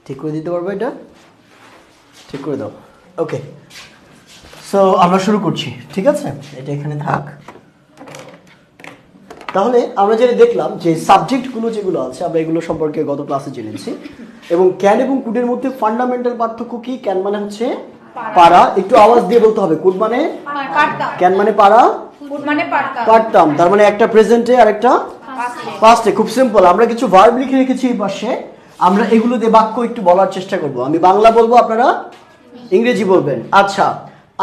ঠিক করে দিতে পারবো এটা? ঠিক করে দাও। ওকে, সো আমরা শুরু করছি, ঠিক আছে? এটা এখানে থাক। তাহলে আমরা যেটা দেখলাম যে সাবজেক্টগুলো যেগুলো আছে আমরা এগুলো সম্পর্কে গত ক্লাসে জেনেছি, এবং ক্যান এবং কুডের মধ্যে ফান্ডামেন্টাল পার্থক্য কি? ক্যান মানে হচ্ছে পারা, একটু আওয়াজ দিয়ে বলতে হবে। কুড মানে ক্যান মানে পারা, কুড মানে পারতাম। তার মানে একটা প্রেজেন্টে আর একটা পাস্টে। খুব সিম্পল। আমরা কিছু ভার্ব লিখে রেখেছি এই পাশে, আমরা এগুলো দিয়ে বাক্য একটু বলার চেষ্টা করব। আমি বাংলা বলবো, আপনারা ইংরেজি বলবেন। আচ্ছা,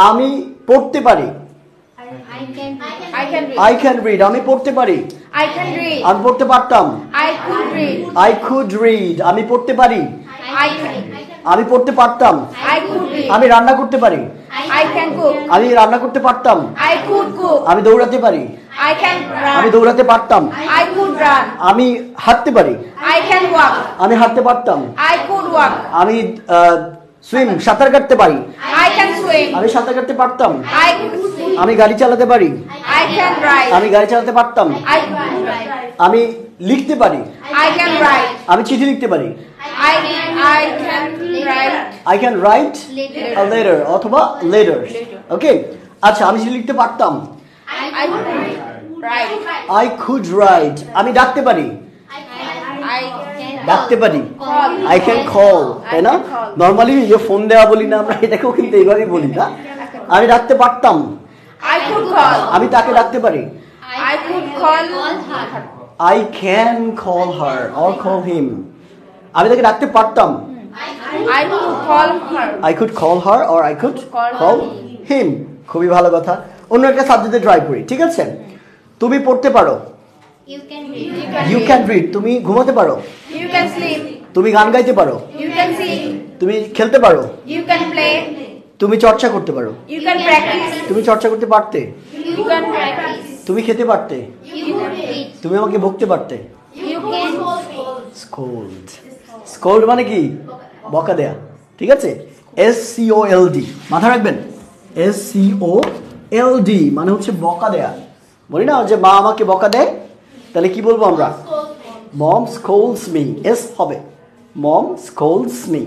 আমি পড়তে পারি। I can read. আমি পড়তে পারি। আমি পড়তে পারতাম। I could read. আমি পড়তে পারি। আমি পড়তে পারতাম। আমি রান্না করতে পারি। আমি রান্না করতে পারতাম। আমি দৌড়াতে পারি। আমি দৌড়াতে পারতাম। আমি হাঁটতে পারি। আমি হাঁটতে পারতাম। আমি সুইম, সাঁতার কাটতে পারি। আমি সাঁতার কাটতে পারতাম। আমি গাড়ি চালাতে পারি। আমি গাড়ি চালাতে পারতাম। আমি লিখতে পারি। আমি চিঠি লিখতে পারি। I can write a letter অথবা letters. ওকে, আচ্ছা, আমি চিঠি লিখতে পারতাম। I could write. আমি ডাকতে পারি। ডাকতে পারি। I can call, তাই না? নরমালি যে ফোন দেওয়া বলি না আমরা, এটাকেও কিন্তু এইভাবেই বলি না? আমি ডাকতে পারতাম। আমি তাকে ডাকতে পারি। I can call her or call him. আমি তাকে ডাকতে পারতাম। I could call her or I could call him. খুবই ভালো কথা। অন্য একটা সাবজেক্টে ট্রাই করি, ঠিক আছে? তুমি পড়তে পারো। You can read. তুমি ঘুমাতে পারো। তুমি গান গাইতে পারো। তুমি খেলতে পারো। তুমি চর্চা করতে পারো। তুমি চর্চা করতে পারতে। তুমি খেতে পারতে। তুমি আমাকে বকতে পারতে। স্কোল্ড। স্কোল্ড মানে কি? বকা দেয়া, ঠিক আছে? SCOLD মাথা রাখবেন। SCOLD মানে হচ্ছে বকা দেয়া। বলি না যে মা আমাকে বকা দেয়, তাহলে কি বলবো আমরা? Mom scolds me. S হবে, Mom scolds me,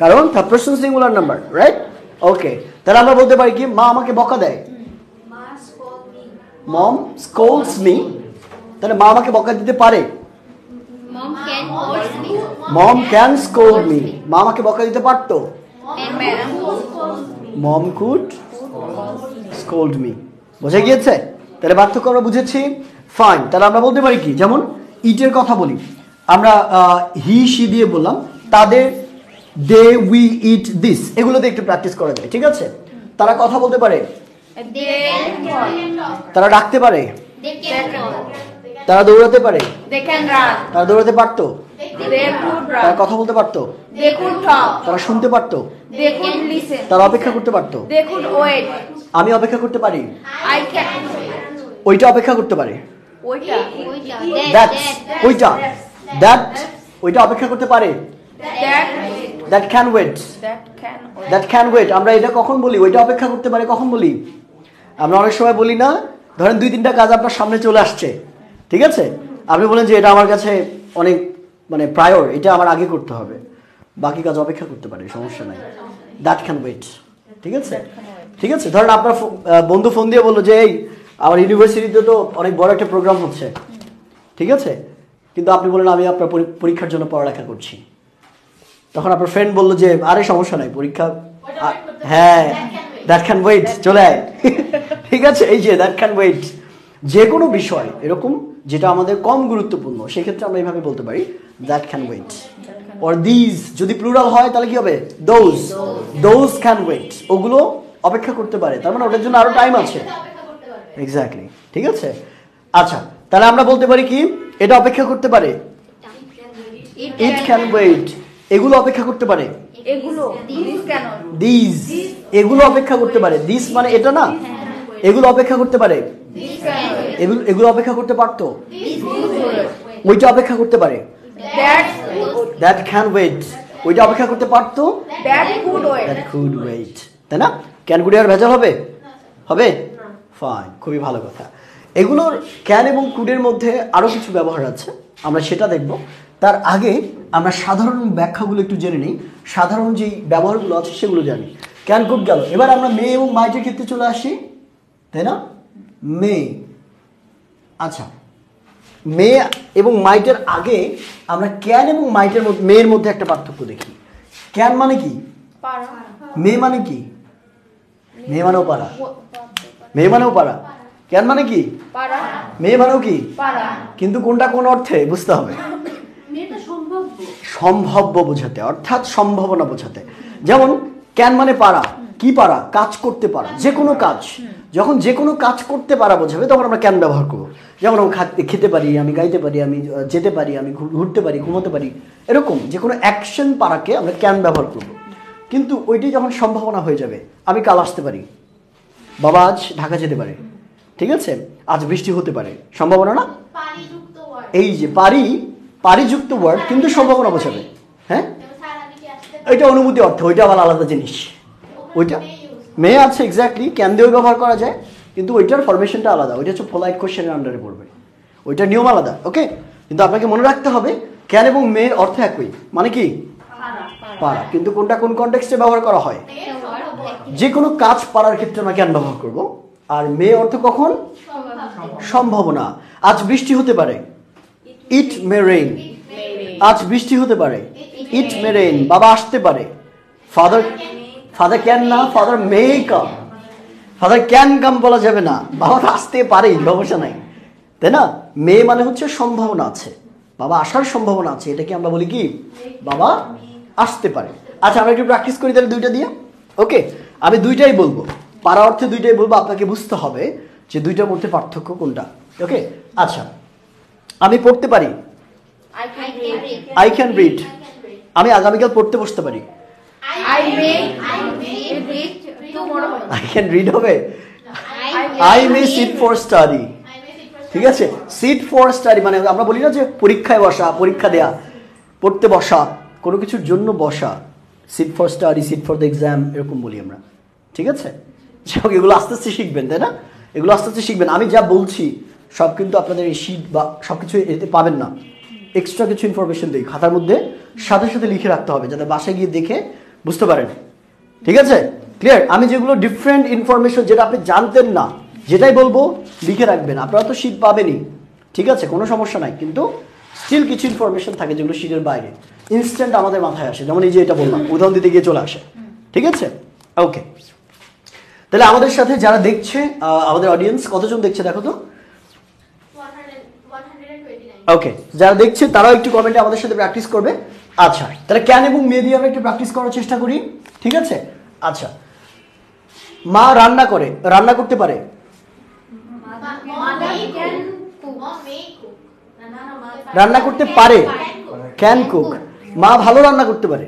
কারণ third person singular number, right? Okay, তাহলে আমরা বলতে পারি কি? মা আমাকে বকা দেয়। Mom scolds me. তাহলে মা আমাকে বকা দিতে পারে। Mom can scold me. মা আমাকে বকা দিতে পারতো। Mom could scold me. বুঝে গিয়েছে? তাহলে পার্থক্য আমরা বুঝেছি। ফাইন, তাহলে আমরা বলতে পারি কি? যেমন ইটের কথা বলি আমরা, হি শি দিয়ে বললাম। তাদের দে উই ইট দিস, এগুলোতে একটু প্র্যাকটিস করা যায়, ঠিক আছে? তারা কথা বলতে পারে। তারা ডাকতে পারে। তারা দৌড়াতে পারে। তারা দৌড়াতে পারতো। তারা কথা বলতে পারতো। তারা শুনতে পারতো। তারা অপেক্ষা করতে পারতো। আমি অপেক্ষা করতে পারি। ওইটা অপেক্ষা করতে পারে। ওইটা অপেক্ষা করতে পারে। That can wait. That can wait. আমরা এটা কখন বলি? ওইটা অপেক্ষা করতে পারে কখন বলি? আমরা অনেক সময় বলি না, ধরেন 2-3টা কাজ আপনার সামনে চলে আসছে, ঠিক আছে? আপনি বলেন যে এটা আমার কাছে অনেক মানে প্রায়র, এটা আমার আগে করতে হবে, বাকি কাজ অপেক্ষা করতে পারে, সমস্যা নাই। That can wait. ঠিক আছে, ঠিক আছে। ধরেন আপনার বন্ধু ফোন দিয়ে বললো যে এই আমার ইউনিভার্সিটিতে তো অনেক বড় একটা প্রোগ্রাম হচ্ছে, ঠিক আছে? কিন্তু আপনি বলেন আমি আপনার পরীক্ষার জন্য পড়ালেখা করছি। তখন আপনার ফ্রেন্ড বললো যে আরে সমস্যা নাই, পরীক্ষা, হ্যাঁ, দ্যাট ক্যান ওয়েট, চলে আয়। ঠিক আছে, এই যে দ্যাট ক্যান ওয়েট। যে কোনো বিষয় এরকম যেটা আমাদের কম গুরুত্বপূর্ণ, সেক্ষেত্রে আমরা এইভাবে বলতে পারি that can wait. Or this যদি প্লুরাল হয় তাহলে কি হবে? দোজ। দোজ ক্যান ওয়েট, ওগুলো অপেক্ষা করতে পারে, তার মানে ওটার জন্য আরো টাইম আছে। এক্স্যাক্টলি, ঠিক আছে। আচ্ছা, তাহলে আমরা বলতে পারি কি? এটা অপেক্ষা করতে পারে। It can wait. এগুলো অপেক্ষা করতে পারে। দিস, এগুলো অপেক্ষা করতে পারে। দিস মানে এটা না, এগুলো অপেক্ষা করতে পারে। এগুলো অপেক্ষা করতে পারতো। ওইটা অপেক্ষা করতে পারে। That can wait. ওইটা অপেক্ষা করতে পারতো। That could wait. তাই না? ক্যান কুড আর ভেজাল হবে? হবে? ফাইন, খুবই ভালো কথা। এগুলোর ক্যান এবং কুডের মধ্যে আরো কিছু ব্যবহার আছে, আমরা সেটা দেখব। তার আগে আমরা সাধারণ ব্যাখ্যাগুলো একটু জেনে নিই, সাধারণ যেই ব্যবহারগুলো আছে সেগুলো জানি। ক্যান কুড গেল। এবার আমরা মে এবং মাইটের ক্ষেত্রে চলে আসি, তাই না? মে, আচ্ছা মে এবং মাইটের আগে আমরা ক্যান এবং মাইটের মধ্যে, মেয়ের মধ্যে একটা পার্থক্য দেখি। ক্যান মানে কি? মে মানে কি? মে মানেও পারা, মে মানেও পারা। ক্যান মানে কি? মে মানেও কি? কিন্তু কোনটা কোন অর্থে বুঝতে হবে? সম্ভাব্য বোঝাতে, অর্থাৎ সম্ভাবনা বোঝাতে। যেমন ক্যান মানে পারা, কি পারা? কাজ করতে পারা, যে কোনো কাজ। যখন যে কোনো কাজ করতে পারা বোঝাবে তখন আমরা ক্যান ব্যবহার করবো। যেমন আমি খেতে পারি, আমি গাইতে পারি, আমি যেতে পারি, আমি ঘুরতে পারি, ঘুমোতে পারি, এরকম যে কোনো অ্যাকশন পারাকে আমরা ক্যান ব্যবহার করবো। কিন্তু ওইটি যখন সম্ভাবনা হয়ে যাবে, আমি কাল আসতে পারি, বাবা আজ ঢাকা যেতে পারে, ঠিক আছে, আজ বৃষ্টি হতে পারে, সম্ভাবনা না? এই যে পারি, পারিযুক্ত ওয়ার্ড কিন্তু সম্ভাবনা বোঝাবে। হ্যাঁ, ওইটা অনুভূতি অর্থ, ওইটা আবার আলাদা জিনিস। ওইটা মেয়ে আছে এক্স্যাক্টলি, ক্যান দিয়েও ব্যবহার করা যায়, কিন্তু ওইটার ফরমেশনটা আলাদা। ওইটা হচ্ছে পোলাইট কোশ্চেনের আন্ডারে পড়বে, ওইটা নিয়ম আলাদা। ওকে, কিন্তু আপনাকে মনে রাখতে হবে ক্যান এবং মেয়ের অর্থ একই, মানে কি? পারা। কিন্তু কোনটা কোন কনটেক্সটে ব্যবহার করা হয়? যে কোনো কাজ পারার ক্ষেত্রে আমরা ক্যান ব্যবহার করব। আর মেয়ে অর্থ কখন? সম্ভাবনা। আজ বৃষ্টি হতে পারে, ইট মে রেইন। আজ বৃষ্টি হতে পারে, ইট মে রেইন। বাবা আসতে পারে, ফাদার, ফাদার ক্যান না, father may come. Father can come বলা যাবে না, বাবা আসতে পারে, সমস্যা নাই, তাই না? মে মানে হচ্ছে সম্ভাবনা আছে, বাবা আসার সম্ভাবনা আছে, এটাকে আমরা বলি কি? বাবা আসতে পারে। আচ্ছা আমরা একটু প্র্যাকটিস করি তাহলে দুইটা দিয়ে। ওকে, আমি দুইটাই বলবো, পারা অর্থে দুইটাই বলবো, আপনাকে বুঝতে হবে যে দুইটার মধ্যে পার্থক্য কোনটা। ওকে, আচ্ছা আমি পড়তে পারি, আই ক্যান রিড। আমি আগামীকাল পড়তে বসতে পারি, আই ক্যান রিড হবে, I may seat for study. ঠিক আছে, সিট ফর স্টাডি মানে আমরা বলি না যে পরীক্ষায় বসা, পরীক্ষা দেয়া, পড়তে বসা, কোনো কিছুর জন্য বসা, sit for study, sit for the exam, এরকম বলি আমরা। ঠিক আছে, এগুলো আস্তে আস্তে শিখবেন, তাই না? এগুলো আস্তে আস্তে শিখবেন। আমি যা বলছি সব কিন্তু আপনাদের এই শীট বা সব কিছু এতে পাবেন না, এক্সট্রা কিছু ইনফরমেশন দিই খাতার মধ্যে, সাথে সাথে লিখে রাখতে হবে যাতে বাসায় গিয়ে দেখে বুঝতে পারেন। ঠিক আছে, ক্লিয়ার? আমি যেগুলো ডিফারেন্ট ইনফরমেশন, যেটা আপনি জানতেন না, যেটাই বলবো লিখে রাখবেন। আপনারা তো শীট পাবেনই, ঠিক আছে, কোনো সমস্যা নাই, কিন্তু স্টিল কিছু ইনফরমেশন থাকে যেগুলো শীটের বাইরে, ইনস্ট্যান্ট আমাদের মাথায় আসে। যেমন এই যে এটা বললাম, উদাহরণ দিতে গিয়ে চলে আসে। ঠিক আছে, ওকে। তাহলে আমাদের সাথে যারা দেখছে, আমাদের অডিয়েন্স কতজন দেখছে দেখো তো। ওকে, যারা দেখছে তারাও একটু কমেন্টে আমাদের সাথে প্র্যাকটিস করবে। আচ্ছা, তাহলে ক্যান এবং মে দিয়ে আমরা একটু প্র্যাকটিস করার চেষ্টা করি। ঠিক আছে, আচ্ছা মা রান্না করে, রান্না করতে পারে, রান্না করতে পারে, ক্যান কুক। মা ভালো রান্না করতে পারে,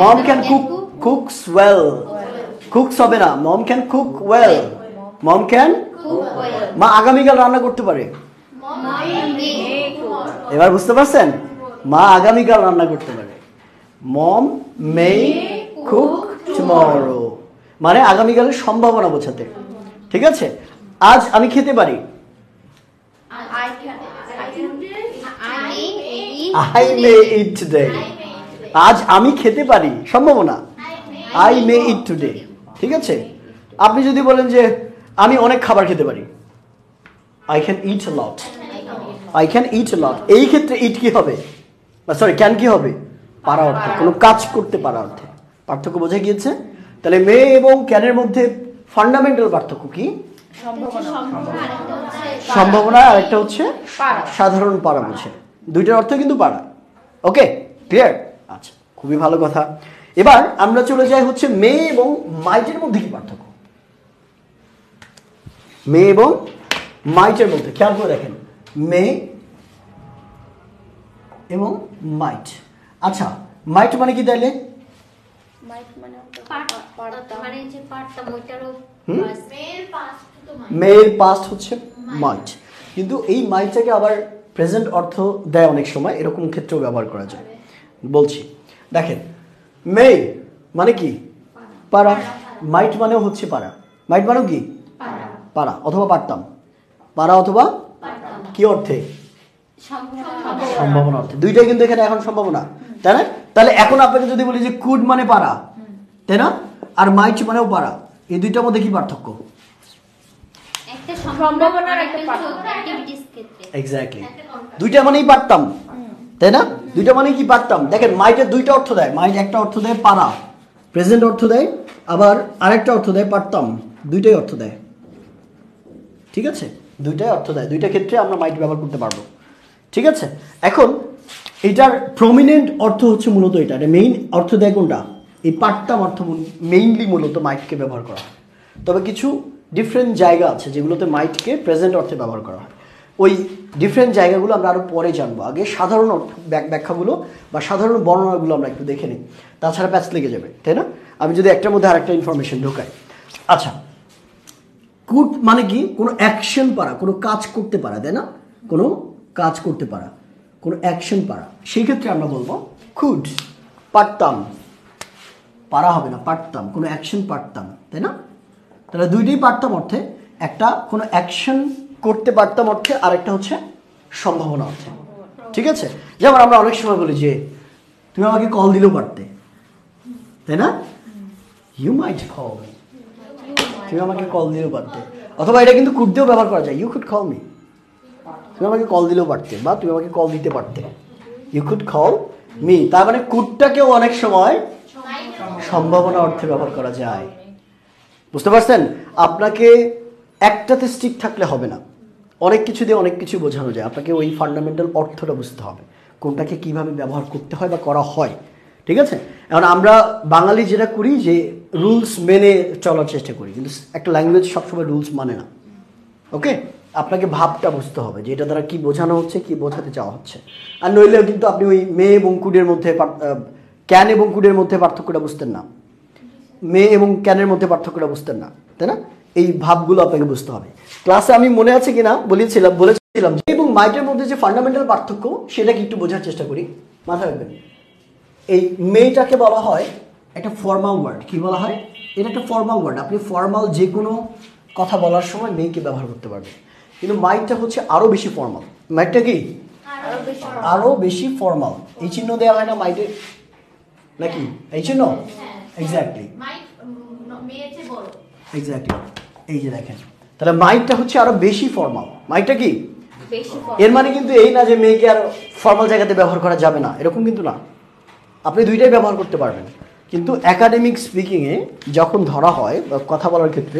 mom can cook, cooks well. Cooks হবে না, mom can cook well, mom can. মা আগামীকাল রান্না করতে পারে, এবার বুঝতে পারছেন? মা আগামীকাল রান্না করতে পারে, মম মে কুক টুমরো, মানে আগামীকালের সম্ভাবনা বোঝাতে। ঠিক আছে, আজ আমি খেতে পারি, I may eat today. আজ আমি খেতে পারি, সম্ভাবনা, I may eat today. ঠিক আছে, আপনি যদি বলেন যে আমি অনেক খাবার খেতে পারি, I can eat a lot. I can eat a lot. এই ক্ষেত্রে ইট কি হবে, সরি ক্যান কি হবে? পারা অর্থে, কোনো কাজ করতে পারা অর্থে। পার্থক্য বোঝা গিয়েছে? তাহলে মে এবং ক্যানের মধ্যে ফান্ডামেন্টাল পার্থক্য কি? সম্ভাবনা, আর একটা হচ্ছে সাধারণ পারা বোঝে। দুইটার অর্থ কিন্তু পারা। ওকে, ক্লিয়ার? আচ্ছা, খুবই ভালো কথা। এবার আমরা চলে যাই হচ্ছে মে এবং মাইটের মধ্যে কি পার্থক্য। মে এবং মাইটের মধ্যে খেয়াল করে দেখেন, মে এবং মাইট। আচ্ছা, মাইট মানে কি তাইলে? মেয়ের পাস্ট হচ্ছে মাইট, কিন্তু এই মাইটটাকে আবার প্রেজেন্ট অর্থ দেয় অনেক সময়, এরকম ক্ষেত্রেও ব্যবহার করা যায়। বলছি দেখেন, মে মানে কি? পারা। মাইট মানেও হচ্ছে পারা। মাইট মানেও কি? পারা অথবা পারতাম, পারা অথবা কি অর্থে? সম্ভাবনা অর্থে, দুইটাই কিন্তু এখানে এখন সম্ভাবনা, তাই না? তাহলে এখন আপনাকে যদি বলি যে কুড মানে পারা, তাই না, আর মাইট মানেও পারা, এই দুইটার মধ্যে কি পার্থক্য? একটা সম্ভাবনার একটা পার্থক্য অ্যাক্টিভিটিস ক্ষেত্রে। এক্স্যাক্টলি, দুইটা মানেই পারতাম, তাই না? দুইটা মানে কি পারতাম? দেখেন মাইটের দুইটা অর্থ দেয়, মাইট একটা অর্থ দেয় পারা, প্রেজেন্ট অর্থ দেয়, আবার আরেকটা অর্থ দেয় পারতাম, দুইটাই অর্থ দেয়, ঠিক আছে? দুইটাই অর্থ দেয়, দুইটা ক্ষেত্রে আমরা মাইট ব্যবহার করতে পারবো, ঠিক আছে? এখন এটার প্রমিনেন্ট অর্থ হচ্ছে মূলত এটা মেইন অর্থ দেয় কোনটা? এই পারতাম অর্থ মেইনলি মূলত মাইটকে ব্যবহার করা হয়। তবে কিছু ডিফারেন্ট জায়গা আছে যেগুলোতে মাইটকে প্রেজেন্ট অর্থে ব্যবহার করা হয়। ওই ডিফারেন্ট জায়গাগুলো আমরা আরও পরে জানবো, আগে সাধারণ ব্যাখ্যাগুলো বা সাধারণ বর্ণনাগুলো আমরা একটু দেখে নিই, তাছাড়া প্যাচ লেগে যাবে, তাই না? আমি যদি একটার মধ্যে আরেকটা ইনফরমেশন ঢোকাই। আচ্ছা, কুড মানে কি? কোনো অ্যাকশন পারা, কোনো কাজ করতে পারা, তাই না? কোনো কাজ করতে পারা, কোনো অ্যাকশন পারা, সেই ক্ষেত্রে আমরা বলবো কুড, পারতাম, পারা হবে না, পারতাম, কোনো অ্যাকশন পারতাম, তাই না? তাহলে দুইটাই পারতাম অর্থে, একটা কোনো অ্যাকশন করতে পারতাম অর্থে, আর একটা হচ্ছে সম্ভাবনা অর্থে, ঠিক আছে? যেমন আমরা অনেক সময় বলি যে তুমি আমাকে কল দিলেও পারতে, তাই না? ইউ মাইট কল মি, তুমি আমাকে কল দিলেও পারতে। অথবা এটা কিন্তু কুড দিয়েও ব্যবহার করা যায়, ইউ কুড কল মি, তুমি আমাকে কল দিলেও পারতে, বা তুমি আমাকে কল দিতে পারতে, ইউ কুড কল মি। তার মানে কুডটাকেও অনেক সময় সম্ভাবনা অর্থে ব্যবহার করা যায়, বুঝতে পারছেন? আপনাকে একটাতে স্টিক থাকলে হবে না, অনেক কিছু দিয়ে অনেক কিছু বোঝানো যায়, আপনাকে ওই ফান্ডামেন্টাল অর্থটা বুঝতে হবে, কোনটাকে কিভাবে ব্যবহার করতে হয় বা করা হয়, ঠিক আছে? এখন আমরা বাঙালি যেটা করি যে রুলস মেনে চলার চেষ্টা করি, কিন্তু একটা ল্যাঙ্গুয়েজ সবসময় রুলস মানে না, ওকে? আপনাকে ভাবটা বুঝতে হবে যে এটা দ্বারা কি বোঝানো হচ্ছে, কি বোঝাতে চাওয়া হচ্ছে। আর নইলেও কিন্তু আপনি ওই মেয়ে এবং কুডের মধ্যে, ক্যান এবং কুডের মধ্যে পার্থক্যটা বুঝতেন না, মেয়ে এবং ক্যানের মধ্যে পার্থক্যটা বুঝতেন না, তাই না? এই ভাবগুলো আপনাকে বুঝতে হবে। ক্লাসে আমি মনে আছে কিনা বলেছিলাম এবং মাইটের মধ্যে যে ফান্ডামেন্টাল পার্থক্য সেটা কি একটু বোঝার চেষ্টা করি, মাথায় রাখবেন। এই মেয়েটাকে বলা হয় একটা ফর্মাল ওয়ার্ড, কি বলা হয়? এটা একটা ফর্মাল ওয়ার্ড, আপনি ফর্মাল যে কোনো কথা বলার সময় মেয়েকে ব্যবহার করতে পারবেন। কিন্তু মাইটটা হচ্ছে আরও বেশি ফর্মাল। মাইটটা কি আরও বেশি ফর্মাল? এই চিহ্ন দেওয়া হয় না মাইটে, নাকি এই চিহ্ন? এক্স্যাক্টলি, এক্স্যাক্টলি, এই যে দেখেন, তাহলে মাইটটা হচ্ছে আরো বেশি ফর্মাল। মাইটটা কি এর মানে কিন্তু এই না যে মেয়েকে আর ফর্মাল জায়গাতে ব্যবহার করা যাবে না, এরকম কিন্তু না, আপনি দুইটাই ব্যবহার করতে পারবেন। কিন্তু একাডেমিক স্পিকিংয়ে যখন ধরা হয় বা কথা বলার ক্ষেত্রে,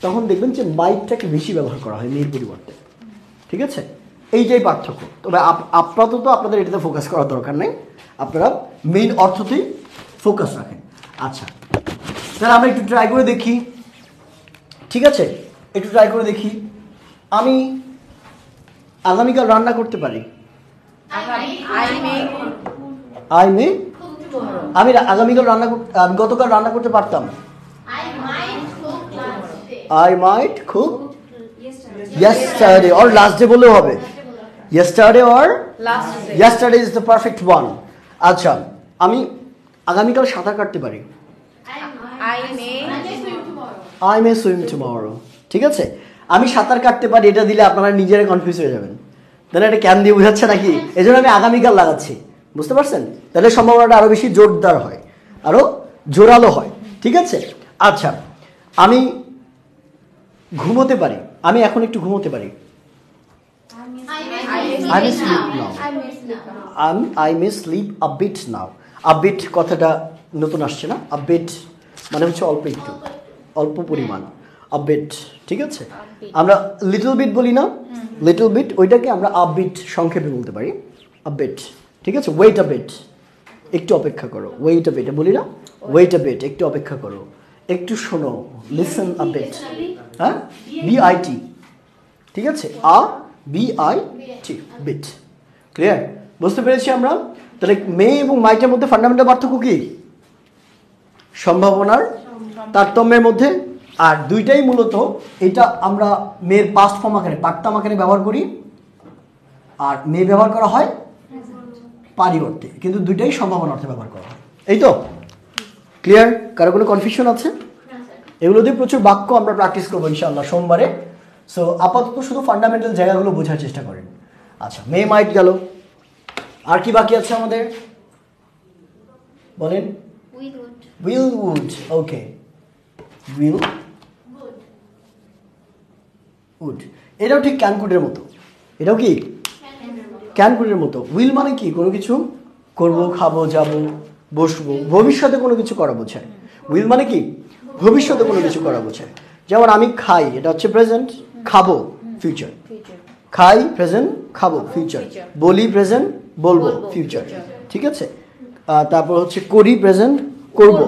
তখন দেখবেন যে মাইটটাকে বেশি ব্যবহার করা হয় মেয়ের পরিবর্তে, ঠিক আছে? এইটাই পার্থক্য। তবে আপাতত আপনাদের এটাতে ফোকাস করার দরকার নেই, আপনারা মেইন অর্থতেই ফোকাস রাখেন। আচ্ছা, তাহলে আমরা একটু ট্রাই করে দেখি, ঠিক আছে? একটু ট্রাই করে দেখি। আমি আগামীকাল রান্না করতে পারি, আমি আগামীকাল আমি গতকাল রান্না করতে পারতাম, I might cook yesterday or last day বললেও হবে, yesterday or yesterday is the perfect one. আচ্ছা, আমি আগামীকাল সাঁতার কাটতে পারি, I may swim tomorrow, ঠিক আছে? আমি সাঁতার কাটতে পারি এটা দিলে আপনারা নিজেরা কনফিউজ হয়ে যাবেন, তাহলে এটা ক্যান দিয়ে বোঝাচ্ছে নাকি? এই জন্য আমি আগামীকাল লাগাচ্ছি, বুঝতে পারছেন? তাহলে সম্ভাবনাটা আরো বেশি জোরদার হয়, আরো জোরালো হয়, ঠিক আছে? আচ্ছা, আমি ঘুমোতে পারি, আমি এখন একটু ঘুমোতে পারি, I may sleep a bit now. A bit কথাটা নতুন আসছে না, a bit মানে হচ্ছে অল্প একটু, অল্প পরিমাণ, a bit, ঠিক আছে? আমরা লিটল বিট বলি না, লিটল বিট, ওইটাকে আমরা a bit সংক্ষেপে বলতে পারি, a bit, ঠিক আছে? ওয়েট a bit, একটু অপেক্ষা করো, ওয়েট a bit বলি না, ওয়েট a bit, একটু অপেক্ষা করো, একটু শোনো, লিসেন a bit, হ্যাঁ, BIT, ঠিক আছে? a BIT, bit, clear? বুঝতে পেরেছি আমরা? তাহলে মেয়ে এবং মাইটের মধ্যে ফান্ডামেন্টাল পার্থক্য কি? সম্ভাবনার তারতম্যের মধ্যে। আর দুইটাই মূলত, এটা আমরা মেয়ের পাস্ট ফর্ম আকারে, পারতাম আকারে ব্যবহার করি, আর মেয়ে ব্যবহার করা হয় পারি অর্থে, কিন্তু দুইটাই সম্ভাবনা অর্থে ব্যবহার করা হয়। এই তো ক্লিয়ার? কারো কোনো কনফিউশন আছে? এগুলো দিয়ে প্রচুর বাক্য আমরা প্র্যাকটিস করবো ইনশাআল্লাহ সোমবারে। সো আপাতত শুধু ফান্ডামেন্টাল জায়গাগুলো বোঝার চেষ্টা করেন। আচ্ছা, মে মাইট গেল। আর কি বাকি আছে আমাদের বলেন? Will would. Okay, will would, এটাও ঠিক ক্যান কুডের মতো। এটাও কি ক্যান কুডের মতো। উইল মানে কি? কোনো কিছু করব, খাবো, যাব, বসবো, ভবিষ্যতে কোনো কিছু করা বোঝায়। উইল মানে কি? ভবিষ্যতে কোনো কিছু করা বোঝায়। যেমন আমি খাই, এটা হচ্ছে প্রেজেন্ট, খাবো ফিউচার। খাই প্রেজেন্ট, খাবো ফিউচার, বলি প্রেজেন্ট, বলবো ফিউচার। ঠিক আছে, তারপর হচ্ছে করি প্রেজেন্ট, করব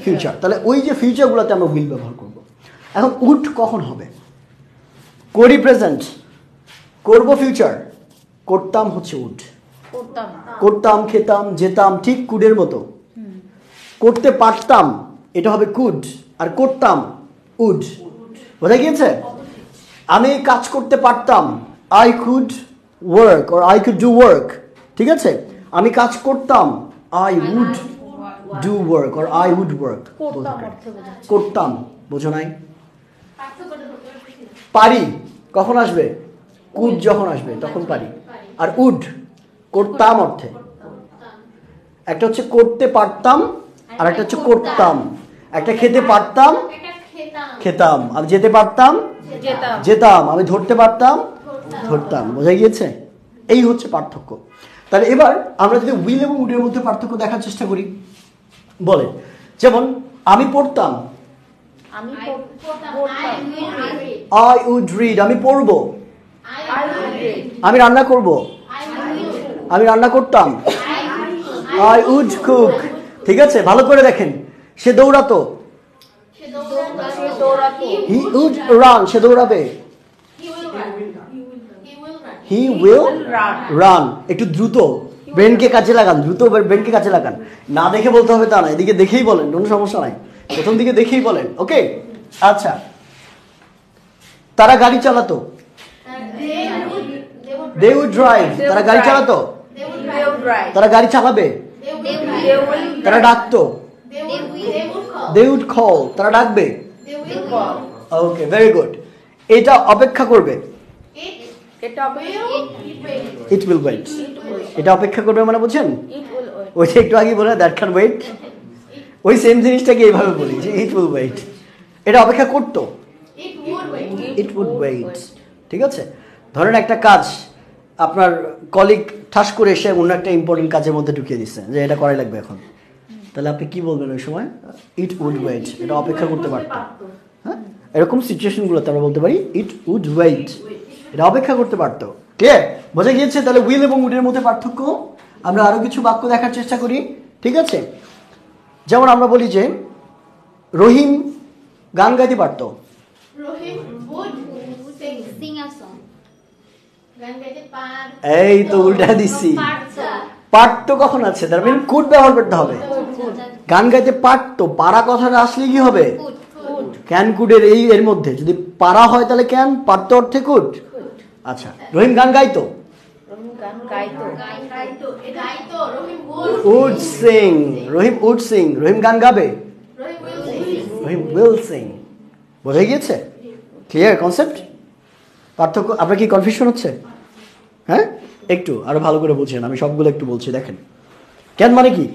ফিউচার। তাহলে ওই যে ফিউচারগুলোতে আমরা উইল ব্যবহার করব। এখন উড কখন হবে? করি প্রেজেন্ট, করব ফিউচার, করতাম হচ্ছে উড। করতাম, খেতাম, যেতাম, ঠিক কুডের মতো। করতে পারতাম, এটা হবে কুড, আর করতাম উড। বোঝা গিয়েছে? আমি কাজ করতে পারতাম, I could work or I could do work. ঠিক আছে, আমি কাজ করতাম, I would do work or I would work. করতাম, বোঝো নাই? পারি কখন আসবে? কুড যখন আসবে তখন পারি। আর উড করতাম অর্থে। একটা হচ্ছে করতে পারতাম, আর একটা হচ্ছে করতাম। একটা খেতে পারতাম, খেতাম। আমি যেতে পারতাম, যেতাম। আমি ধরতে পারতাম, ধরতাম। বোঝা গিয়েছে? এই হচ্ছে পার্থক্য। তাহলে এবার আমরা যদি উইল এবং উডের মধ্যে পার্থক্য দেখার চেষ্টা করি, বলে যেমন আমি পড়তাম, আই উড রিড। আমি পড়বো, আমি রান্না করব, আমি রান্না করতাম, আই উড কুক। ঠিক আছে, ভালো করে দেখেন। সে দৌড়াতো, হি উড রান। সে দৌড়াবে, হি উইল রান। একটু দ্রুত, ব্রেনকে কাজে লাগান, দ্রুত ব্রেনকে কাজে লাগান। না দেখে বলতে হবে তা না, এদিকে দেখেই বলেন, কোনো সমস্যা নাই। প্রথম দিকে দেখেই বলেন, ওকে? আচ্ছা, তারা গাড়ি চালাতো, দে উড ড্রাইভ। তারা গাড়ি চালাতো, তারা গাড়ি চালাবে। তারা ডাকতো, দে উড কল। তারা ডাকবে, ওকে, ভেরি গুড। এটা অপেক্ষা করবে, ইট উইল ওয়েট। এটা অপেক্ষা করবে মানে বুঝছেন? ওইটা একটু আগে বলে দ্যাট ক্যান ওয়েট, ওই সেম জিনিসটাকে এইভাবে বলি যে ইট উইল ওয়েট। এটা অপেক্ষা করতো, ইট উড ওয়েট। ঠিক আছে, ধরেন একটা কাজ আপনার কলিগ ঠাস করে এসে অন্য একটা ইম্পর্টেন্ট কাজের মধ্যে ঢুকিয়ে দিচ্ছে যে এটা করাই লাগবে এখন, তাহলে আপনি কি বলবেন ওই সময়? It would wait. এটা অপেক্ষা করতে পারতো। হ্যাঁ, এরকম সিচুয়েশনগুলোতে আমরা বলতে পারি ইট উড ওয়েট। এটা অপেক্ষা করতে পারতো। ক্লিয়ার? বোঝা গিয়েছে? তাহলে উইল এবং উডের মধ্যে পার্থক্য। আমরা আরো কিছু বাক্য দেখার চেষ্টা করি। ঠিক আছে, যেমন আমরা বলি যে রহিম গান গাইতে পারতো। এই তো উল্টা দিচ্ছি। পারতো কখন আছে? তার মানে কুড ব্যবহার করতে হবে। গান গাইতে পারতো, পারা কথাটা আসলে কি হবে? ক্যান কুডের এই এর মধ্যে যদি পারা হয় তাহলে ক্যান, পারতো অর্থে কুড। আচ্ছা, রহিম গান গাইতো, would sing. Rahim would sing. Rahim গান গাবে, রহিম উইল সিং। বোঝা গিয়েছে? Clear concept? পার্থক্য আপনার কি কনফিউশন হচ্ছে? হ্যাঁ, একটু আরো ভালো করে বুঝছেন, আমি সবগুলো একটু বলছি। দেখেন, ক্যান মানে কি?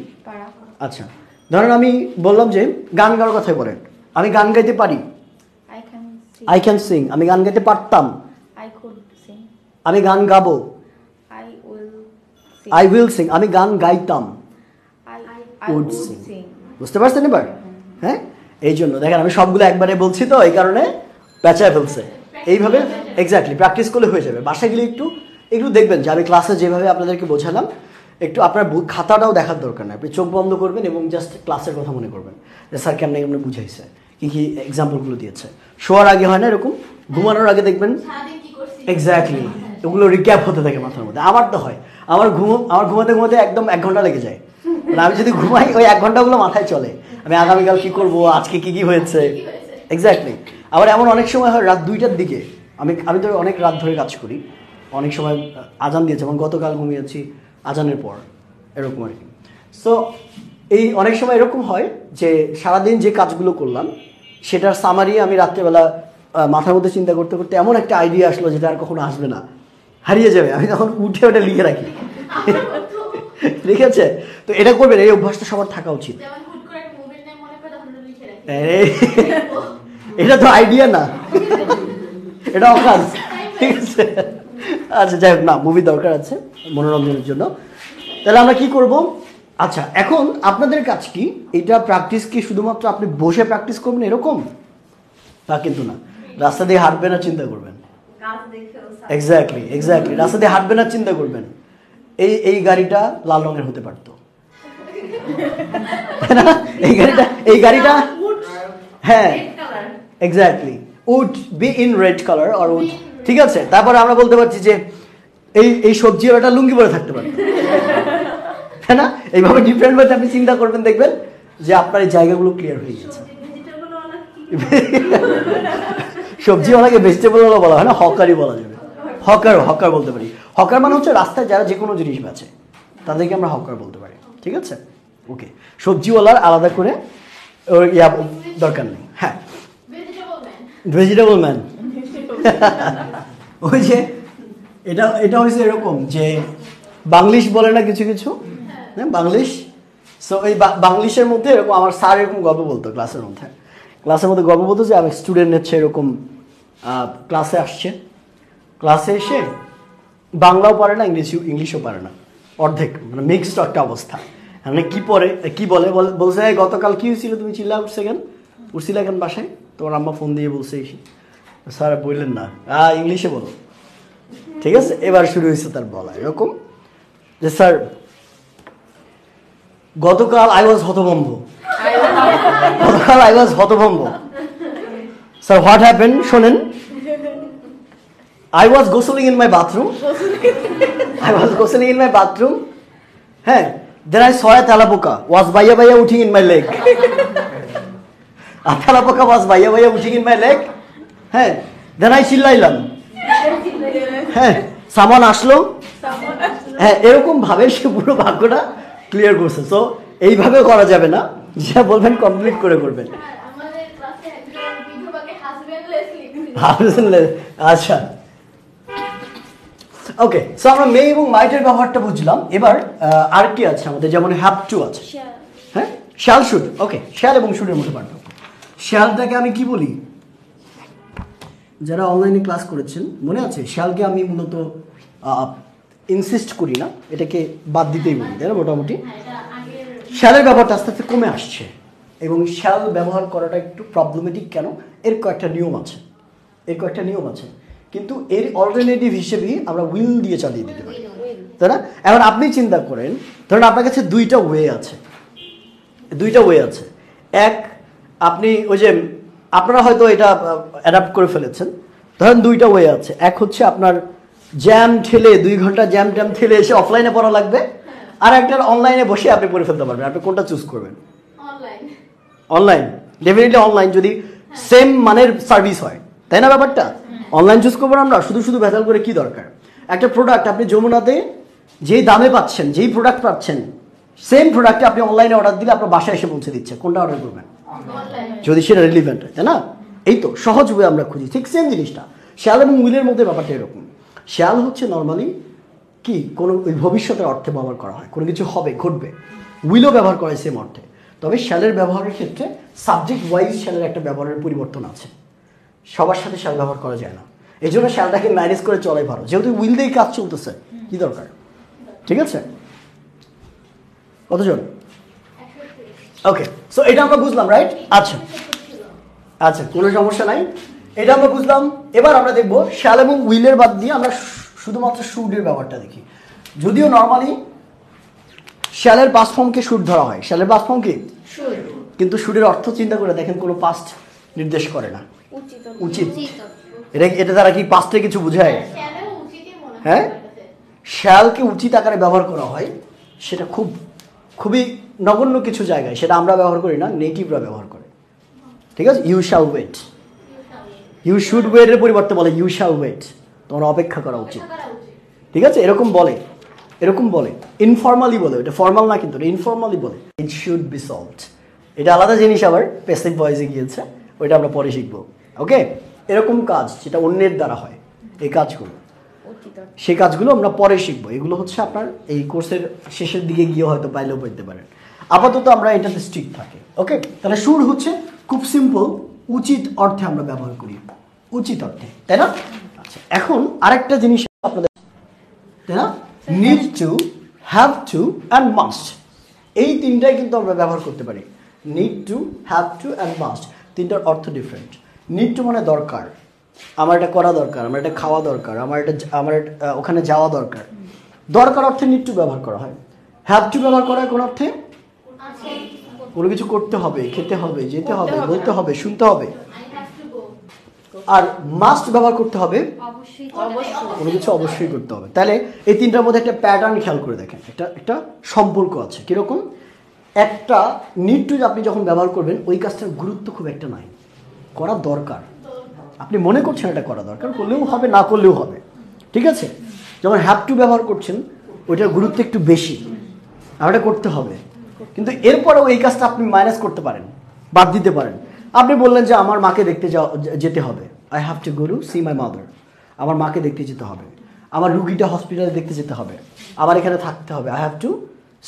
আচ্ছা, ধরেন আমি বললাম যে গান গাওয়ার কথাই বলেন। আমি গান গাইতে পারি, আই ক্যান সিং। আমি গান গাইতে পারতাম, আমি গান গাবো, আই উইল সিং। আমি গান গাইতাম, উড সিং। বুঝতে পারছেন এবার? হ্যাঁ, এই জন্য দেখেন আমি সবগুলো একবারে বলছি তো, এই কারণে পেঁচায় ফেলছে। এইভাবে এক্স্যাক্টলি প্র্যাকটিস করলে হয়ে যাবে। বাসায় গেলে একটু একটু দেখবেন যে আমি ক্লাসে যেভাবে আপনাদেরকে বোঝালাম, একটু আপনার খাতাটাও দেখার দরকার নেই। আপনি চোখ বন্ধ করবেন এবং জাস্ট ক্লাসের কথা মনে করবেন যে স্যার কেমনে কেমনে বুঝাইছে, কী কী এক্সাম্পলগুলো দিয়েছে। শোয়ার আগে হয় না এরকম, ঘুমানোর আগে দেখবেন এক্স্যাক্টলি ওগুলো রিক্যাপ হতে থাকে মাথার মধ্যে। আমার তো হয়, আমার ঘুমাতে ঘুমাতে একদম 1 ঘন্টা লেগে যায়। মানে আমি যদি ঘুমাই ওই 1 ঘন্টাগুলো মাথায় চলে, আমি আগামীকাল কী করবো, আজকে কী কী হয়েছে। এক্স্যাক্টলি। আবার এমন অনেক সময় হয় রাত 2টার দিকে, আমি তো অনেক রাত ধরে কাজ করি, অনেক সময় আজান দিয়েছে, যেমন গতকাল ঘুমিয়েছি আজানের পর, এরকম আর কি। সো এই অনেক সময় এরকম হয় যে সারাদিন যে কাজগুলো করলাম সেটার সামারি আমি রাত্রেবেলা মাথার মধ্যে চিন্তা করতে করতে এমন একটা আইডিয়া আসলো যেটা আর কখনো আসবে না। হারিয়ে যাবে, আমি তখন উঠে ওটা লিখে রাখি। ঠিক আছে, তো এটা করবেন, এই অভ্যাসটা সবার থাকা উচিত। এটা তো আইডিয়া না, এটা অকাজ। ঠিক আছে, আচ্ছা যাই হোক, না মুভি দরকার আছে মনোরঞ্জনের জন্য। তাহলে আমরা কি করব? আচ্ছা, এখন আপনাদের কাজ কি, এটা প্র্যাকটিস কি শুধুমাত্র আপনি বসে প্র্যাকটিস করবেন এরকম? তা কিন্তু না, রাস্তা দিয়ে হাঁটবেন আর চিন্তা করবেন। এক্স্যাক্টলি, রাস্তা দিয়ে হাঁটবেন আর চিন্তা করবেন এই গাড়িটা লাল রঙের হতে পারতো, এই গাড়িটা হ্যাঁ exactly would be in red colour or would. ঠিক আছে, তারপরে আমরা বলতে পারছি যে এই সবজি ওটা লুঙ্গি পরে থাকতে পারে, তাই না? এইভাবে ডিফারেন্ট ভাবে আপনি চিন্তা করবেন, দেখবেন যে আপনার এই জায়গাগুলো ক্লিয়ার হয়ে গেছে। সবজিওয়ালাকে ভেজিটেবলওয়ালা বলা হয় না, হকারই বলা যাবে। হকার বলতে পারি। হকার মানে হচ্ছে রাস্তায় যারা যে কোনো জিনিস বেচে, তাদেরকে আমরা হকার বলতে পারি। ঠিক আছে, ওকে। সবজিওয়ালার আলাদা করে দরকার নেই। হ্যাঁ, ভেজিটেবল ম্যান। ওই যে এটা হয়েছে এরকম যে বাংলিশ বলে না কিছু কিছু, হ্যাঁ বাংলিশ। সো এই বাংলিশের মধ্যে এরকম আমার স্যার এরকম গল্প বলতো ক্লাসের মধ্যে গল্প বলতো যে আমি স্টুডেন্ট হচ্ছে এরকম ক্লাসে আসছে, ক্লাসে এসে বাংলাও পারে না, ইংলিশও পারে না, অর্ধেক, মানে মিক্সড একটা অবস্থা। মানে কি বলছে গতকাল কি হয়েছিল, তুমি উঠছিলা কেন বাসায়? তোমার আম্মা ফোন দিয়ে বলছে এসে। স্যার বললেন না, ইংলিশে বলো। ঠিক আছে, এবার শুরু হয়েছে তার বলা এরকম যে স্যার গতকাল আই ওয়াজ হতভম্ব। স্যার হোয়াট হ্যাপেন, শোনেন। I was googling in my bathroom. Hey, then I saw a talapoka was baya uthing in my leg. A talapoka was baya uthing in my leg. Hey, then I chillailam. Hey, someone আসলো। হ্যাঁ, এরকম ভাবে সে পুরো বাক্যটা clear করছে। So এইভাবে করা যাবে না, যা বলবেন কমপ্লিট করে করবেন। আচ্ছা, ওকে। সো আমরা মে এবং মাইটের ব্যবহারটা বুঝলাম। এবার আর কি আছে আমাদের, যেমন হ্যাভ টু আছে, হ্যাঁ শ্যাল শুড। ওকে, শ্যাল এবং শুডের মধ্যে পার্থক্য। শ্যালটাকে আমি কি বলি, যারা অনলাইনে ক্লাস করেছেন মনে আছে, শ্যালকে আমি মূলত ইনসিস্ট করি না, এটাকে বাদ দিতেই বলি, তাই না? মোটামুটি শ্যালের ব্যবহারটা আস্তে আস্তে কমে আসছে, এবং শ্যাল ব্যবহার করাটা একটু প্রবলেমেটিক। কেন? এর কয়েকটা নিয়ম আছে, কিন্তু এর অল্টারনেটিভ হিসেবেই আমরা উইল দিয়ে চালিয়ে দিতে পারি, তাই না? এখন আপনি চিন্তা করেন, ধরেন আপনার কাছে দুইটা ওয়ে আছে। এক, আপনি ওই যে আপনারা হয়তো এটা অ্যাডাপ্ট করে ফেলেছেন, ধরেন দুইটা ওয়ে আছে। এক হচ্ছে আপনার জ্যাম ঠেলে 2 ঘন্টা জ্যাম ঠেলে এসে অফলাইনে পড়া লাগবে, আর একটা অনলাইনে বসে আপনি পড়ে ফেলতে পারবেন। আপনি কোনটা চুজ করবেন? অনলাইন, ডেফিনেটলি অনলাইন, যদি সেম মানের সার্ভিস হয়, তাই না? ব্যাপারটা অনলাইন চুজ করবো আমরা। শুধু ভেজাল করে কি দরকার? একটা প্রোডাক্ট আপনি যমুনাতে যেই দামে পাচ্ছেন, যেই প্রোডাক্ট পাচ্ছেন, সেম প্রোডাক্টে আপনি অনলাইনে অর্ডার দিলে আপনার বাসায় এসে পৌঁছে দিচ্ছে। কোনটা অর্ডার করবেন? যদি সেটা রিলিভেন্ট হয়, তাই না? এই তো সহজ ওয়ে আমরা খুঁজি। ঠিক সেম জিনিসটা শ্যাল এবং উইলের মধ্যে ব্যাপারটা এরকম। শ্যাল হচ্ছে নর্মালি কি কোনো ভবিষ্যতের অর্থে ব্যবহার করা হয়, কোনো কিছু হবে, ঘটবে। উইলও ব্যবহার করা হয় সেম অর্থে, তবে শ্যালের ব্যবহারের ক্ষেত্রে সাবজেক্ট ওয়াইজ শ্যালের একটা ব্যবহারের পরিবর্তন আছে। সবার সাথে শ্যাল ব্যবহার করা যায় না, এই জন্য শ্যালটাকে ম্যানেজ করে চলাই ভালো। যেহেতু উইল দিয়েই কাজ চলতেছে, কি দরকার? ঠিক আছে, কতজন? ওকে, সো এটা আমরা বুঝলাম, রাইট? আচ্ছা, কোনো সমস্যা নাই, এটা আমরা বুঝলাম। এবার আমরা দেখব শ্যাল এবং উইলের বাদ দিয়ে আমরা শুধুমাত্র শুডের ব্যাপারটা দেখি। যদিও নর্মালি শ্যালের পাস্ট ফর্মকে শুড ধরা হয়, শ্যালের পাস্ট ফর্ম কি? কিন্তু শুডের অর্থ চিন্তা করে দেখেন, কোনো পাস্ট নির্দেশ করে না, উচিত। এটা দ্বারা কি পাস্টে কিছু বোঝায়? হ্যাঁ, শ্যালকে উচিত আকারে ব্যবহার করা হয়, সেটা খুবই নগণ্য কিছু জায়গায়। সেটা আমরা ব্যবহার করি না, নেটিভরা ব্যবহার করে। ঠিক আছে, you shall wait, you should wait এর পরিবর্তে বলে ইউ শ্যাল ওয়েট, তোমার অপেক্ষা করা উচিত। ঠিক আছে, এরকম বলে ইনফর্মালি বলে, এটা ফর্মাল না কিন্তু, ইনফর্মালি বলে ইট শুড বি সলভড। এটা আলাদা জিনিস, আবার প্যাসিভ ভয়েসে গিয়েছে, ওইটা আমরা পরে শিখবো। ওকে, এরকম কাজ যেটা অন্যের দ্বারা হয়, এই কাজগুলো সেই কাজগুলো আমরা পরে শিখবো। এগুলো হচ্ছে আপনার এই কোর্সের শেষের দিকে গিয়ে হয়তো পাইলেও পড়তে পারেন। আপাতত আমরা এটাতে স্ট্রিক্ট থাকি। ওকে, তাহলে সুর হচ্ছে খুব সিম্পল, উচিত অর্থে আমরা ব্যবহার করি, উচিত অর্থে, তাই না? আচ্ছা, এখন আরেকটা জিনিস আপনাদের, তাই না? Need to, have two and must, এই তিনটাই কিন্তু আমরা ব্যবহার করতে পারি। Need to, have two and must, তিনটার অর্থ ডিফারেন্ট। নিড টু মানে দরকার, আমার এটা করা দরকার, আমার এটা খাওয়া দরকার, আমার ওখানে যাওয়া দরকার, দরকার অর্থে নিড টু ব্যবহার করা হয়। হ্যাভ টু ব্যবহার করা হয় কোন অর্থে? কোনো কিছু করতে হবে, খেতে হবে, যেতে হবে, বলতে হবে, শুনতে হবে। আর মাস্ট ব্যবহার করতে হবে কোনো কিছু অবশ্যই করতে হবে। তাহলে এই তিনটার মধ্যে একটা প্যাটার্ন খেয়াল করে দেখেন, একটা সম্পর্ক আছে। কিরকম? একটা নিড টু আপনি যখন ব্যবহার করবেন ওই কাজটার গুরুত্ব খুব একটা নাই, করা দরকার, আপনি মনে করছেন এটা করা দরকার, করলেও হবে, না করলেও হবে, ঠিক আছে? যখন হ্যাভ টু ব্যবহার করছেন ওইটার গুরুত্ব একটু বেশি, আর এটা করতে হবে। কিন্তু এরপরেও এই কাজটা আপনি মাইনাস করতে পারেন, বাদ দিতে পারেন। আপনি বললেন যে আমার মাকে দেখতে যেতে হবে, I have to go to see my mother, আমার মাকে দেখতে যেতে হবে, আমার রুগীটা হসপিটালে দেখতে যেতে হবে, আমার এখানে থাকতে হবে, I have to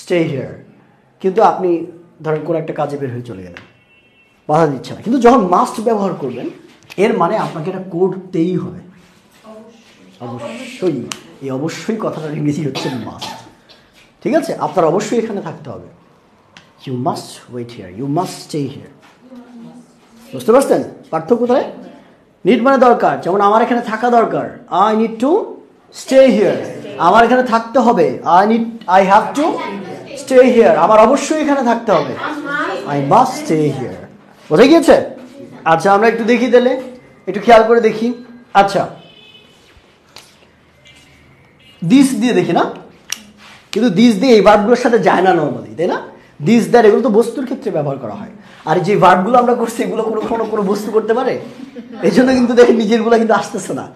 stay here. কিন্তু আপনি ধরেন কোনো একটা কাজে বের হয়ে চলে গেলেন, বাধা দিচ্ছে না। কিন্তু যখন মাস্ট ব্যবহার করবেন এর মানে আপনাকে এটা করতেই হবে, অবশ্যই। এই অবশ্যই কথাটার ইংরেজি হচ্ছে মাস্ট, ঠিক আছে? আপনার অবশ্যই এখানে থাকতে হবে, you must wait here, you must stay here. বুঝতে পারছেন পার্থক্য কোথায়? নিড মানে দরকার, যেমন আমার এখানে থাকা দরকার, I need to stay here, আমার এখানে থাকতে হবে, I have to stay here, আমার অবশ্যই এখানে থাকতে হবে, আই মাস্ট স্টে হিয়ার। বোঝা গিয়েছে? আচ্ছা, আমরা একটু দেখি তাহলে, একটু খেয়াল করে দেখি। আচ্ছা, দিস দিয়ে দেখি না, কিন্তু দিস দিয়ে এই ভার্বগুলোর সাথে যায় না নর্মালি, তাই না? দিস দ্যাট এগুলো তো বস্তুর ক্ষেত্রে ব্যবহার করা হয়, আর যে ভার্বগুলো আমরা করছি এগুলো কোনো বস্তু করতে পারে? এই জন্য কিন্তু দেখেন নিজেরগুলো কিন্তু আসতেছে না,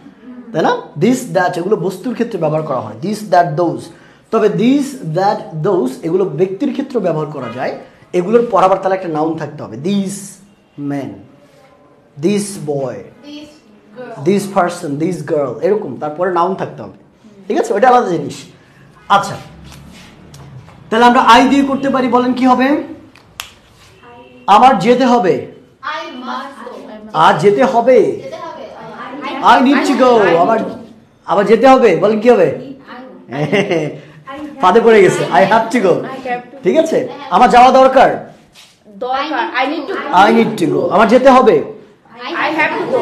তাই না? দিস দ্যাট এগুলো বস্তুর ক্ষেত্রে ব্যবহার করা হয়, দিস দ্যাট দোজ। তবে দিস দ্যাট দোজ এগুলো ব্যক্তির ক্ষেত্রে ব্যবহার করা যায়, এগুলোর পর আবার তাহলে একটা নাউন থাকতে হবে, this man, this boy, this person, this girl, এরকম তারপরে নাউন থাকতে হবে, ঠিক আছে? ওইটা আলাদা জিনিস। আচ্ছা, তাহলে আমরা আই দিয়ে করতে পারি, বলেন কি হবে? আমার যেতে হবে, আর যেতে হবে, আই নিড টু গো, আবার যেতে হবে, বলেন কি হবে? ফাঁদে পড়ে গেছে, আই হ্যাভ টু গো, ঠিক আছে? আমার যাওয়া দরকার, আই নিড টু গো, আমার যেতে হবে,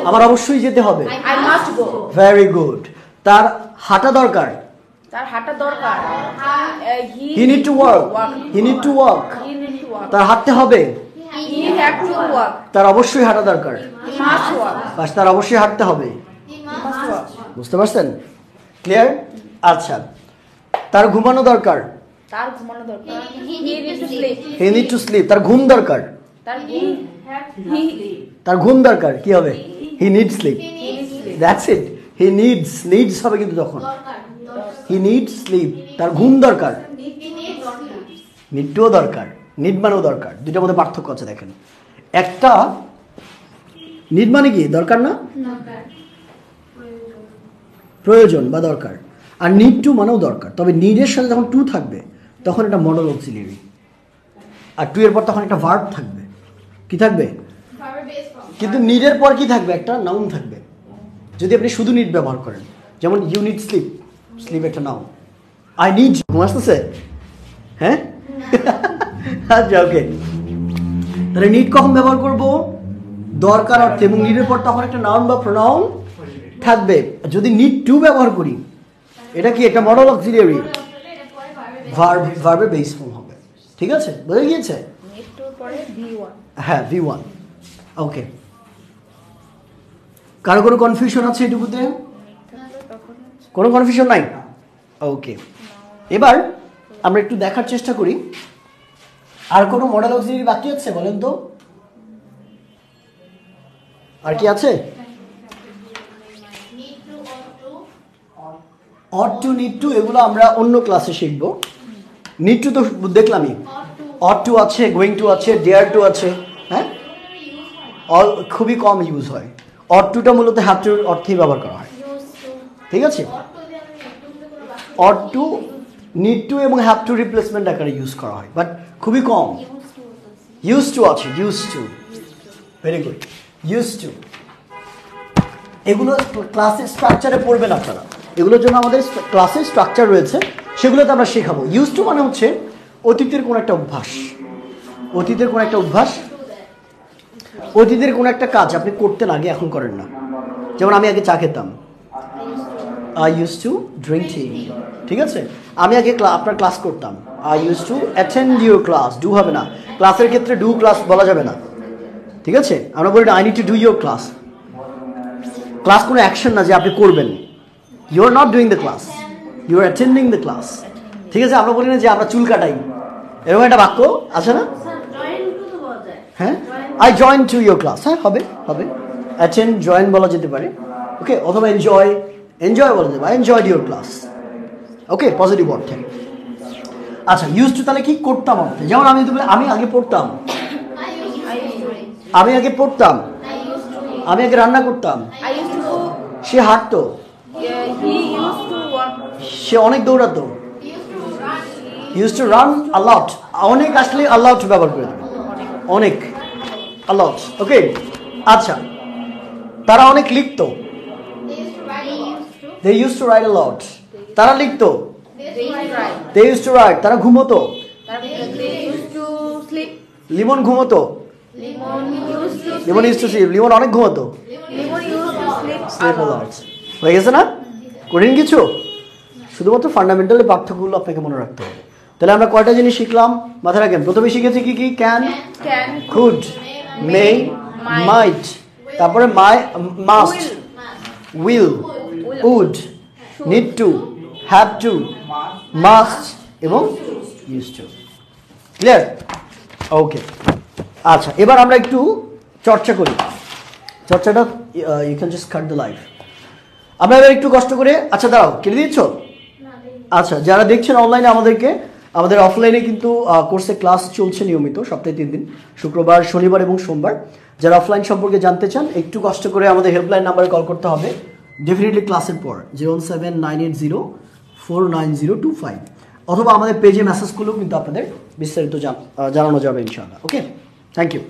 আমার অবশ্যই যেতে হবে, ভেরি গুড। তার হাঁটা দরকার, he need to work, he need to work, তার হাঁটতে হবে, তার অবশ্যই হাঁটা দরকার, তার অবশ্যই হাঁটতে হবে। বুঝতে পারছেন? ক্লিয়ার? আচ্ছা, তার ঘুমানো দরকার, হি নিড টু স্লিপ, তার ঘুম দরকার, তার ঘুম দরকার, কি হবে? He need sleep, that's it. He needs হবে কিন্তু তখন, হি নিড স্লিপ, তার ঘুম দরকার, নিড টুও দরকার, নিড মানেও দরকার, দুইটার মধ্যে পার্থক্য আছে দেখেন। একটা নিড মানে কি? দরকার না, প্রয়োজন বা দরকার, আর নিড টু মানেও দরকার। তবে নিডের সাথে যখন টু থাকবে তখন এটা মডেল অক্সিলিয়ারি, আর টু এর পর তখন একটা ভার্ব থাকবে, কি থাকবে? কিন্তু নিডের পর কি থাকবে? একটা নাউন থাকবে। যদি আপনি শুধু নিড ব্যবহার করেন, যেমন ইউ নিড স্লিপ, স্লিপ একটা নাউন, আই নিড, ঘুম আসতেছে, হ্যাঁ? আচ্ছা, ওকে। তাহলে নিড কখন ব্যবহার করব? দরকার অর্থে, এবং নিডের পর তখন একটা নাউন বা প্রোনাউন থাকবে। যদি নিড টু ব্যবহার করি, এটা কি একটা মডেল অক্সিলিয়ারি, ভার্বের বেস ফর্ম হবে, ঠিক আছে? বুঝে গিয়েছে? হ্যাঁ, V1। ওকে, কারো কোনো কনফিউশন আছে এটুকুতে? কোনো কনফিউশন নাই? ওকে, এবার আমরা একটু দেখার চেষ্টা করি আর কোনো মডেল অক্সিলিয়ারি বাকি আছে, বলেন তো? আর কি আছে? ought to, need to, এগুলো আমরা অন্য ক্লাসে শিখবো। নিড টু তো দেখলামই, ought to আছে, গোয়িং টু আছে, ডেয়ার টু আছে, হ্যাঁ? খুবই কম ইউজ হয়। ought to টা মূলত হ্যাভ টুর অর্থেই ব্যবহার করা হয়, ঠিক আছে? অট টু, নিড টু এবং হ্যাভ টু রিপ্লেসমেন্ট আকারে ইউজ করা হয়, বাট খুবই কম। ইউজ টু আছে, use to, very good, use to. এগুলো ক্লাসের স্ট্রাকচারে পড়বেন আপনারা, এগুলোর জন্য আমাদের ক্লাসের স্ট্রাকচার রয়েছে, সেগুলোতে আমরা শেখাবো। ইউজ টু মানে হচ্ছে অতীতের কোনো একটা অভ্যাস, অতীতের কোনো একটা অভ্যাস, অতীতের কোনো একটা কাজ আপনি করতেন আগে, এখন করেন না। যেমন আমি আগে চা খেতাম, I use to drink tea, ঠিক আছে? আমি আগে আপনার ক্লাস করতাম, I use to attend your class, do হবে না, ক্লাসের ক্ষেত্রে ডু ক্লাস বলা যাবে না, ঠিক আছে? আমরা বলি I need to do your class. Class কোনো অ্যাকশন না যে আপনি করবেন, you are not doing the class, you are attending the class, ঠিক আছে? আমরা বলি না যে আমরা চুল কাটাই, এরকম একটা বাক্য আছে না? হ্যাঁ, I join to your class, হ্যাঁ হবে, হবে। অ্যাটেন্ড, জয়েন বলা যেতে পারে, ওকে? অথবা এনজয়, এনজয় বলা যাবে, I enjoyed your class, okay? Positive অর্থে। আচ্ছা, ইউজ টু তাহলে কি করতাম অর্থে? যেমন আমি আমি আগে পড়তাম, আমি আগে পড়তাম, আমি আগে রান্না করতাম, সে হাঁটতো, সে অনেক দৌড়াতো, ইউজ টু রান আ লট, অনেক আসলে আ লট ব্যবহার করে দেবে, অনেক, আ লট, ওকে? আচ্ছা, তারা অনেক লিখতো, they used to write a lot, তারা লিখতো, they used to write, তারা ঘুমোতো, Limon ঘুমোতো, Limon used to sleep, Limon অনেক ঘুমোতো, sleep a lot, হয়ে গেছে না? কঠিন কিছু? শুধুমাত্র ফান্ডামেন্টালি পার্থক্যগুলো আপনাকে মনে রাখতে হবে। তাহলে আমরা কয়টা জিনিস শিখলাম মাথায় রাখেন? প্রথমে শিখেছি কি কি? ক্যান, কুড, মে, মাইট, তারপরে must, will, would, need to, have to, must এবং ইউজ টু। ক্লিয়ার? ওকে। আচ্ছা, এবার আমরা একটু চর্চা করি। চর্চাটা you can just cut the life. আমরা এবার একটু কষ্ট করে, আচ্ছা দাঁড়াও, কেটে দিচ্ছ? আচ্ছা, যারা দেখছেন অনলাইনে আমাদেরকে, আমাদের অফলাইনে কিন্তু কোর্সে ক্লাস চলছে নিয়মিত, সপ্তাহে 3 দিন, শুক্রবার, শনিবার এবং সোমবার। যারা অফলাইন সম্পর্কে জানতে চান, একটু কষ্ট করে আমাদের হেল্পলাইন নাম্বারে কল করতে হবে ডেফিনেটলি ক্লাসের পর, 07980490025, অথবা আমাদের পেজে মেসেজ করলেও কিন্তু আপনাদের বিস্তারিত জানানো যাবে ইনশাআল্লাহ। ওকে, থ্যাংক ইউ।